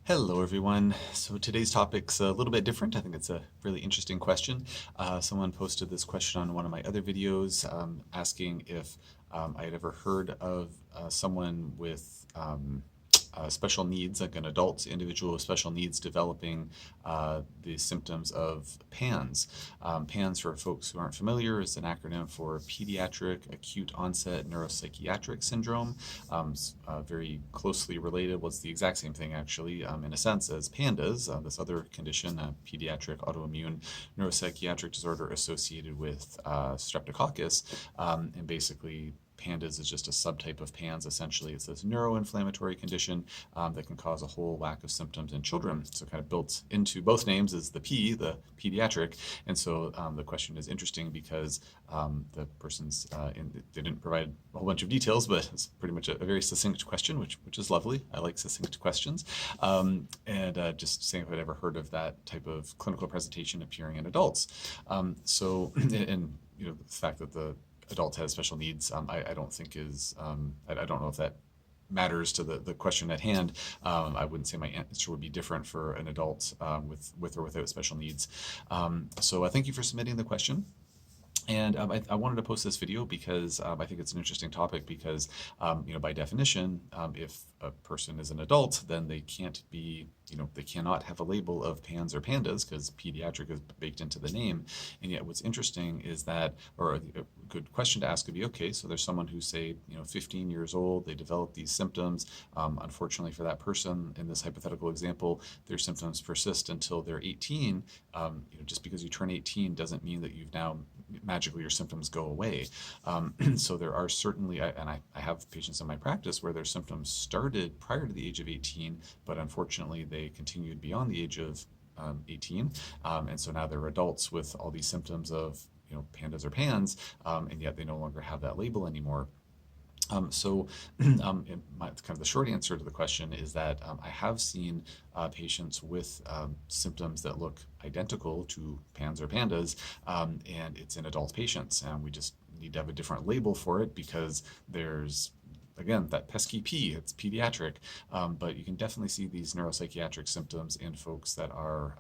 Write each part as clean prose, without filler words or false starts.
Hello, everyone. So today's topic's a little bit different. I think it's a really interesting question. Someone posted this question on one of my other videos, asking if I had ever heard of someone with special needs, like an adult individual with special needs, developing the symptoms of PANS. PANS, for folks who aren't familiar, is an acronym for Pediatric Acute Onset Neuropsychiatric Syndrome. Very closely related, well, it's the exact same thing actually, in a sense, as PANDAS, this other condition, pediatric autoimmune neuropsychiatric disorder associated with streptococcus, and basically PANDAS is just a subtype of PANS. Essentially, it's this neuroinflammatory condition that can cause a whole whack of symptoms in children. So kind of built into both names is the P, the pediatric. And so the question is interesting because the person's, they didn't provide a whole bunch of details, but it's pretty much a very succinct question, which is lovely. I like succinct questions. And just saying if I'd ever heard of that type of clinical presentation appearing in adults. And the fact that the adult has special needs, I don't think is, I don't know if that matters to the question at hand. I wouldn't say my answer would be different for an adult with or without special needs. So thank you for submitting the question. And I wanted to post this video because I think it's an interesting topic because, by definition, if a person is an adult, then they can't be, they cannot have a label of PANS or PANDAS because pediatric is baked into the name. And yet what's interesting is that, or a good question to ask would be, okay, so there's someone who's, say, 15 years old, they develop these symptoms. Unfortunately for that person, in this hypothetical example, their symptoms persist until they're 18. Just because you turn 18 doesn't mean that you've now magically your symptoms go away. So there are certainly, and I have patients in my practice where their symptoms started prior to the age of 18, but unfortunately they continued beyond the age of 18. And so now they're adults with all these symptoms of PANDAS or PANS, and yet they no longer have that label anymore. Kind of the short answer to the question is that I have seen patients with symptoms that look identical to PANS or PANDAS, and it's in adult patients, and we just need to have a different label for it because there's, again, that pesky P, it's pediatric, but you can definitely see these neuropsychiatric symptoms in folks that are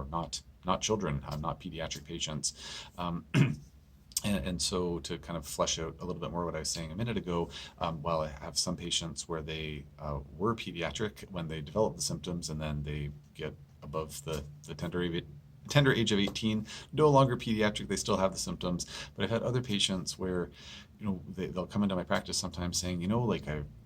not children, not pediatric patients. And so to kind of flesh out a little bit more what I was saying a minute ago, while I have some patients where they were pediatric when they develop the symptoms and then they get above the tender age of 18, no longer pediatric, they still have the symptoms. But I've had other patients where they'll come into my practice sometimes saying,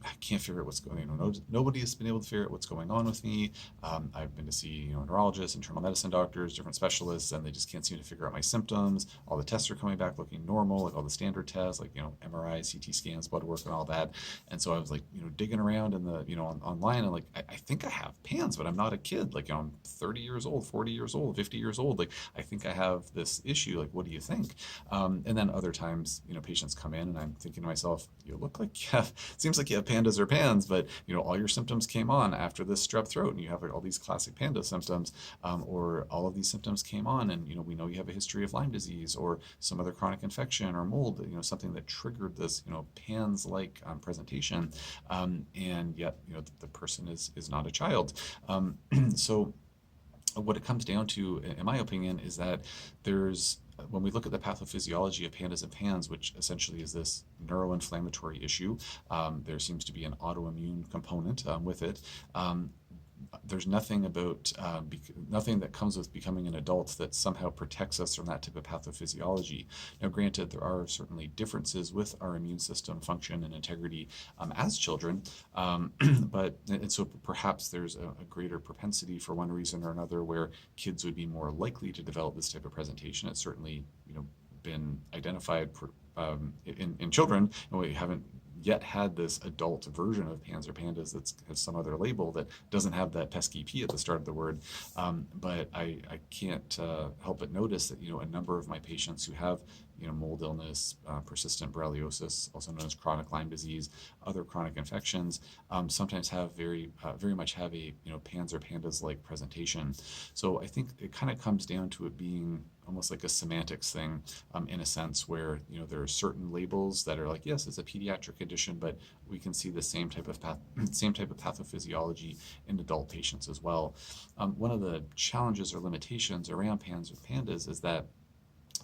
I can't figure out what's going on. Nobody has been able to figure out what's going on with me. I've been to see, neurologists, internal medicine doctors, different specialists, and they just can't seem to figure out my symptoms. All the tests are coming back looking normal, like all the standard tests, like, MRI, CT scans, blood work, and all that. And so I was like, digging around in the, online, and like, I think I have PANS, but I'm not a kid. Like, I'm 30 years old, 40 years old, 50 years old. Like, I think I have this issue. Like, what do you think? And then other times, patients come in and I'm thinking to myself, you look like you have, seems like you have PANDAS or PANS, but all your symptoms came on after this strep throat, and you have all these classic PANDA symptoms, or all of these symptoms came on, and we know you have a history of Lyme disease or some other chronic infection or mold, something that triggered this, PANS-like presentation, and yet the person is not a child. So what it comes down to, in my opinion, is that when we look at the pathophysiology of PANDAS and PANS, which essentially is this neuroinflammatory issue, there seems to be an autoimmune component with it. There's nothing that comes with becoming an adult that somehow protects us from that type of pathophysiology. Now, granted, there are certainly differences with our immune system function and integrity as children, and so perhaps there's a greater propensity for one reason or another where kids would be more likely to develop this type of presentation. It's certainly, been identified in children, and we haven't yet had this adult version of PANS or PANDAS that has some other label that doesn't have that pesky P at the start of the word. But I can't help but notice that, a number of my patients who have mold illness, persistent borreliosis, also known as chronic Lyme disease, other chronic infections, sometimes have very much have a PANS or PANDAS-like presentation. So I think it kind of comes down to it being almost like a semantics thing, in a sense where there are certain labels that are like, yes, it's a pediatric condition, but we can see the same type of pathophysiology in adult patients as well. One of the challenges or limitations around PANS or PANDAS is that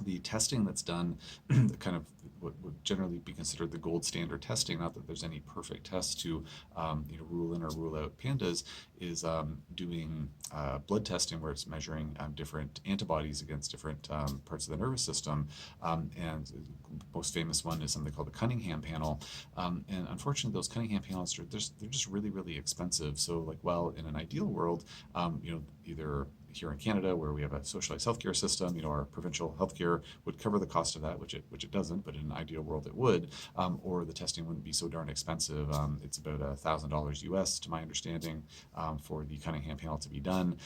the testing that's done, kind of what would generally be considered the gold standard testing, not that there's any perfect test to rule in or rule out PANDAS, is doing blood testing where it's measuring different antibodies against different parts of the nervous system. And the most famous one is something called the Cunningham panel. And unfortunately, those Cunningham panels, they're just really, really expensive. So like, well, in an ideal world, either here in Canada, where we have a socialized healthcare system, our provincial healthcare would cover the cost of that, which it doesn't, but in an ideal world it would, or the testing wouldn't be so darn expensive. It's about $1,000 US, to my understanding, for the Cunningham panel to be done.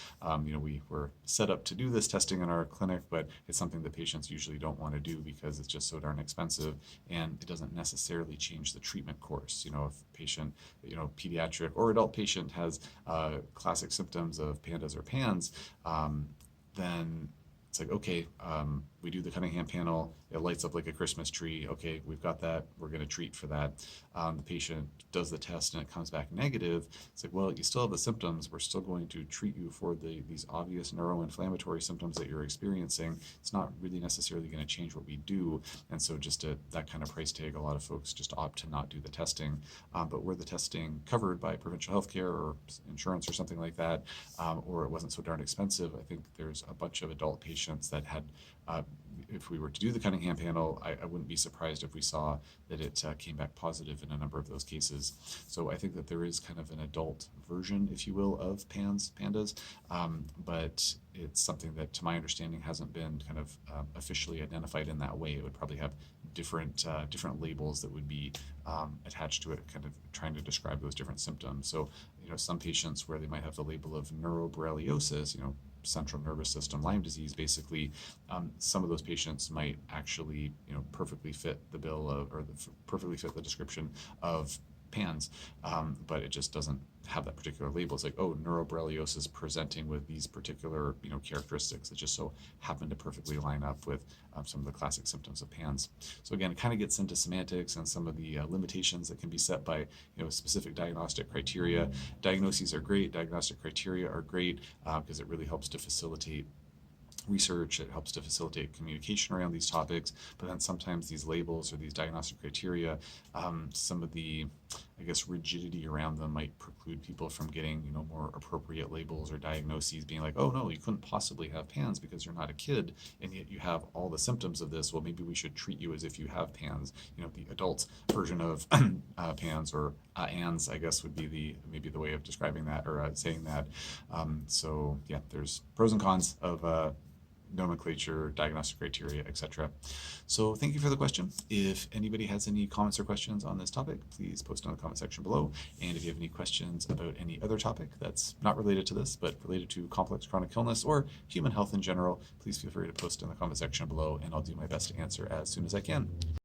We were set up to do this testing in our clinic, but it's something that patients usually don't want to do because it's just so darn expensive, and it doesn't necessarily change the treatment course. If a patient, pediatric or adult patient has classic symptoms of PANDAS or PANS, then it's like, okay, we do the Cunningham panel, it lights up like a Christmas tree. Okay, we've got that, we're going to treat for that. The patient does the test and it comes back negative. It's like, well, you still have the symptoms. We're still going to treat you for these obvious neuroinflammatory symptoms that you're experiencing. It's not really necessarily going to change what we do. And so just at that kind of price tag, a lot of folks just opt to not do the testing. But were the testing covered by provincial healthcare or insurance or something like that, or it wasn't so darn expensive, I think there's a bunch of adult patients that had, if we were to do the Cunningham panel, I wouldn't be surprised if we saw that it came back positive in a number of those cases. So I think that there is kind of an adult version, if you will, of PANDAS, but it's something that, to my understanding, hasn't been kind of officially identified in that way. It would probably have different labels that would be attached to it, kind of trying to describe those different symptoms. So, some patients where they might have the label of neuroborreliosis, central nervous system Lyme disease, basically, some of those patients might actually, perfectly fit the bill of, or perfectly fit the description of PANS, but it just doesn't have that particular label. It's like, oh, neuroborreliosis presenting with these particular, characteristics that just so happen to perfectly line up with some of the classic symptoms of PANS. So again, it kind of gets into semantics and some of the limitations that can be set by, specific diagnostic criteria. Diagnoses are great. Diagnostic criteria are great because it really helps to facilitate research. It helps to facilitate communication around these topics, but then sometimes these labels or these diagnostic criteria, some of the, rigidity around them might preclude people from getting, more appropriate labels or diagnoses, being like, oh no, you couldn't possibly have PANS because you're not a kid, and yet you have all the symptoms of this. Well, maybe we should treat you as if you have PANS, the adult version of PANS, or ANS, I guess would be maybe the way of describing that, or saying that. So yeah, there's pros and cons of nomenclature, diagnostic criteria, etc. So thank you for the question. If anybody has any comments or questions on this topic, please post in the comment section below. And if you have any questions about any other topic that's not related to this, but related to complex chronic illness or human health in general, please feel free to post in the comment section below, and I'll do my best to answer as soon as I can.